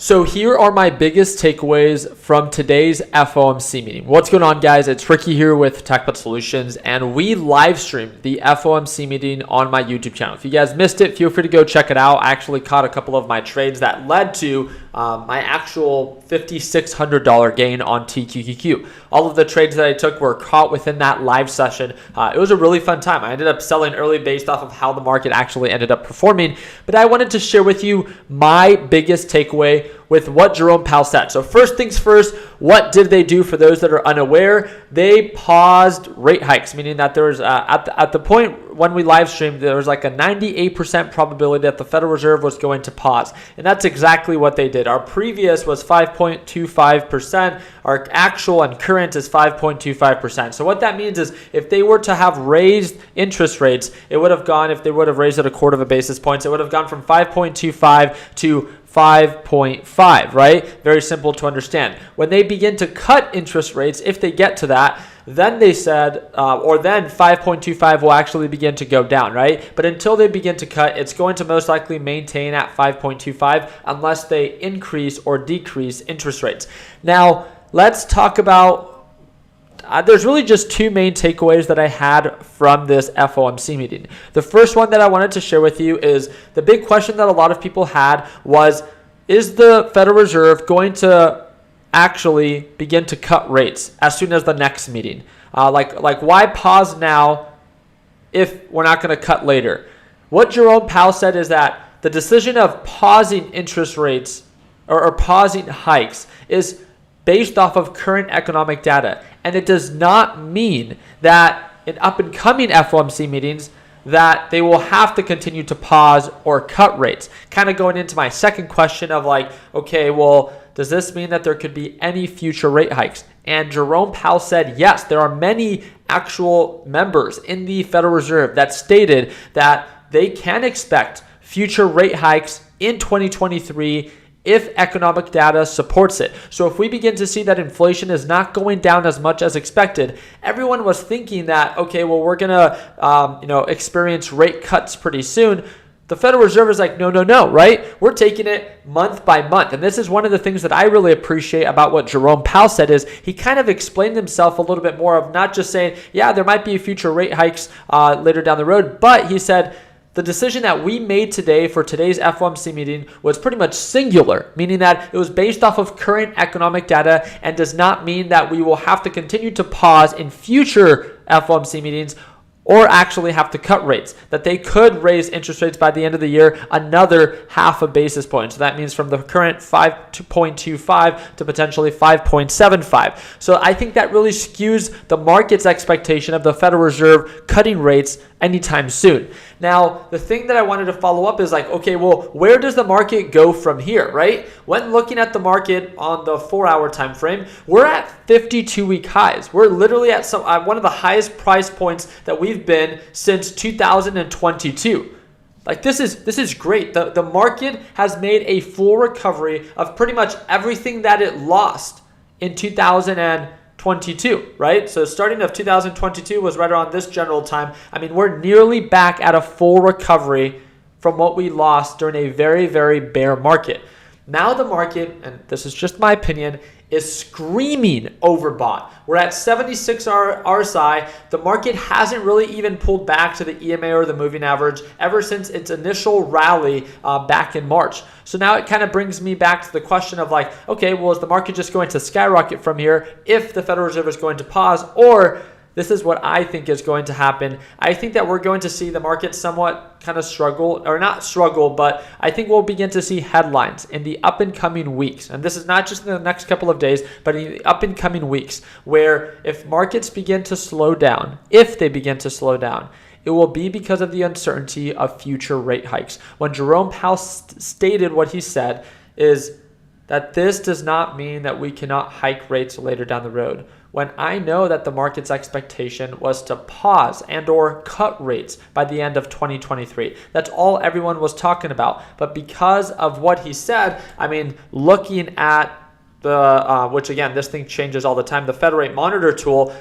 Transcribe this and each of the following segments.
So here are my biggest takeaways from today's FOMC meeting. What's going on, guys? It's Ricky here with TechBet Solutions, and we live streamed the FOMC meeting on my YouTube channel. If you guys missed it, feel free to go check it out. I actually caught a couple of my trades that led to my actual $5,600 gain on TQQQ. All of the trades that I took were caught within that live session. It was a really fun time. I ended up selling early based off of how the market actually ended up performing, but I wanted to share with you my biggest takeaway with what Jerome Powell said. So first things first, what did they do? For those that are unaware, they paused rate hikes, meaning that there was at the point when we live streamed, there was like a 98% probability that the Federal Reserve was going to pause. And that's exactly what they did. Our previous was 5.25%. Our actual and current is 5.25%. So what that means is if they were to have raised interest rates, it would have gone, if they would have raised it a quarter of a basis points, it would have gone from 5.25 to 5.5, right? Very simple to understand. When they begin to cut interest rates, if they get to that, then they said, or then 5.25 will actually begin to go down, right? But until they begin to cut, it's going to most likely maintain at 5.25 unless they increase or decrease interest rates. Now, let's talk about there's really just two main takeaways that I had from this FOMC meeting. The first one that I wanted to share with you is the big question that a lot of people had was, is the Federal Reserve going to actually begin to cut rates as soon as the next meeting? Like why pause now if we're not going to cut later? What Jerome Powell said is that the decision of pausing interest rates or pausing hikes is based off of current economic data. And it does not mean that in up and coming FOMC meetings that they will have to continue to pause or cut rates. Kind of going into my second question of like, okay, well, does this mean that there could be any future rate hikes? And Jerome Powell said, yes, there are many actual members in the Federal Reserve that stated that they can expect future rate hikes in 2023 if economic data supports it. So if we begin to see that inflation is not going down as much as expected, everyone was thinking that, okay, well, we're gonna experience rate cuts pretty soon. The Federal Reserve is like, no, right? We're taking it month by month. And this is one of the things that I really appreciate about what Jerome Powell said is he kind of explained himself a little bit more of not just saying, yeah, there might be future rate hikes later down the road, but he said, the decision that we made today for today's FOMC meeting was pretty much singular, meaning that it was based off of current economic data and does not mean that we will have to continue to pause in future FOMC meetings or actually have to cut rates, that they could raise interest rates by the end of the year another half a basis point. So that means from the current 5.25 to potentially 5.75. So I think that really skews the market's expectation of the Federal Reserve cutting rates anytime soon. Now, the thing that I wanted to follow up is like, okay, well, where does the market go from here, right? When looking at the market on the 4-hour time frame, we're at 52-week highs. We're literally at one of the highest price points that we've been since 2022. Like this is great. The market has made a full recovery of pretty much everything that it lost in 2022, right? So starting of 2022 was right around this general time. I mean, we're nearly back at a full recovery from what we lost during a very, very bear market. Now the market, and this is just my opinion, is screaming overbought. We're at 76 RSI. The market hasn't really even pulled back to the EMA or the moving average ever since its initial rally back in March. So now it kind of brings me back to the question of like, okay, well, is the market just going to skyrocket from here if the Federal Reserve is going to pause? Or this is what I think is going to happen. I think that we're going to see the market somewhat kind of struggle, or not struggle, but I think we'll begin to see headlines in the up and coming weeks. And this is not just in the next couple of days, but in the up and coming weeks, where if markets begin to slow down, if they begin to slow down, it will be because of the uncertainty of future rate hikes. When Jerome Powell stated what he said is that this does not mean that we cannot hike rates later down the road. When I know that the market's expectation was to pause and or cut rates by the end of 2023. That's all everyone was talking about. But because of what he said, I mean, looking at the, which again, this thing changes all the time, the Fed Rate Monitor tool,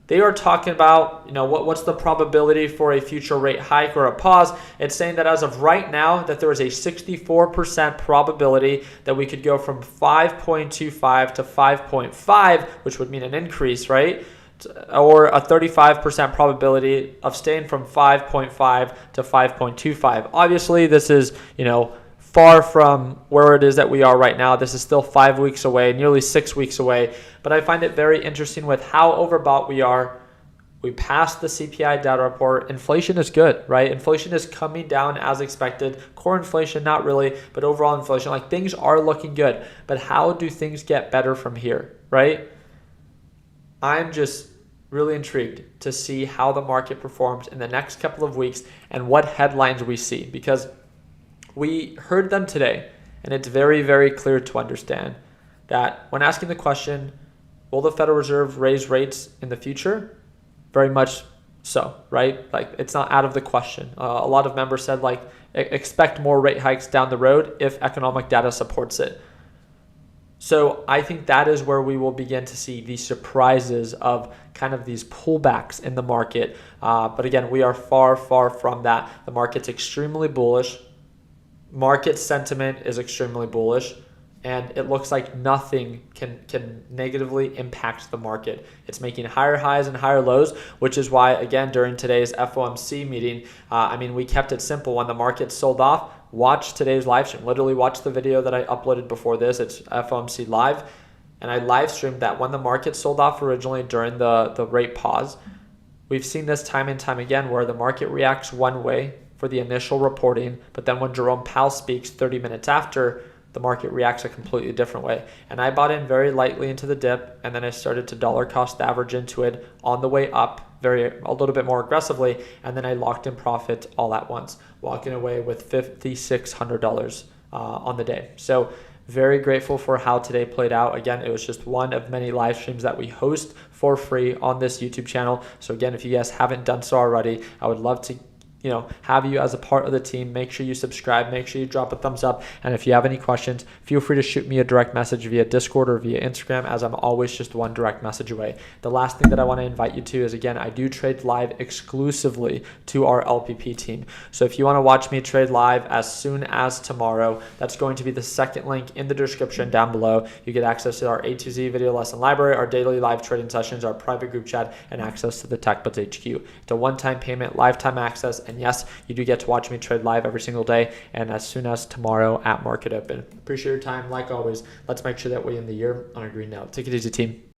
they are talking about, what's the probability for a future rate hike or a pause. It's saying that as of right now, that there is a 64% probability that we could go from 5.25 to 5.5, which would mean an increase, right? Or a 35% probability of staying from 5.5 to 5.25. Obviously, this is, far from where it is that we are right now. This is still 5 weeks away, nearly 6 weeks away. But I find it very interesting with how overbought we are. We passed the CPI data report. Inflation is good, right? Inflation is coming down as expected. Core inflation, not really, but overall inflation, like things are looking good. But how do things get better from here, right? I'm just really intrigued to see how the market performs in the next couple of weeks and what headlines we see, because we heard them today, and it's very, very clear to understand that when asking the question, will the Federal Reserve raise rates in the future? Very much so, right? Like, it's not out of the question. A lot of members said, like, expect more rate hikes down the road if economic data supports it. So I think that is where we will begin to see the surprises of kind of these pullbacks in the market. But again, we are far, far from that. The market's extremely bullish. Market sentiment is extremely bullish, and it looks like nothing can negatively impact the market. It's making higher highs and higher lows, which is why, again, during today's FOMC meeting, we kept it simple. When the market sold off, watch today's live stream. Literally watch the video that I uploaded before this. It's FOMC Live, and I live streamed that when the market sold off originally during the rate pause. We've seen this time and time again where the market reacts one way for the initial reporting, but then when Jerome Powell speaks 30 minutes after, the market reacts a completely different way. And I bought in very lightly into the dip, and then I started to dollar cost average into it on the way up a little bit more aggressively, and then I locked in profit all at once, walking away with $5,600 on the day. So very grateful for how today played out. Again, it was just one of many live streams that we host for free on this YouTube channel. So again, if you guys haven't done so already, I would love to have you as a part of the team. Make sure you subscribe, make sure you drop a thumbs up. And if you have any questions, feel free to shoot me a direct message via Discord or via Instagram, as I'm always just one direct message away. The last thing that I want to invite you to is, again, I do trade live exclusively to our LPP team. So if you want to watch me trade live as soon as tomorrow, that's going to be the second link in the description down below. You get access to our A to Z video lesson library, our daily live trading sessions, our private group chat, and access to the TechBuds HQ. It's a one-time payment, lifetime access, and yes, you do get to watch me trade live every single day and as soon as tomorrow at market open. Appreciate your time. Like always, let's make sure that we end the year on a green note. Take it easy, team.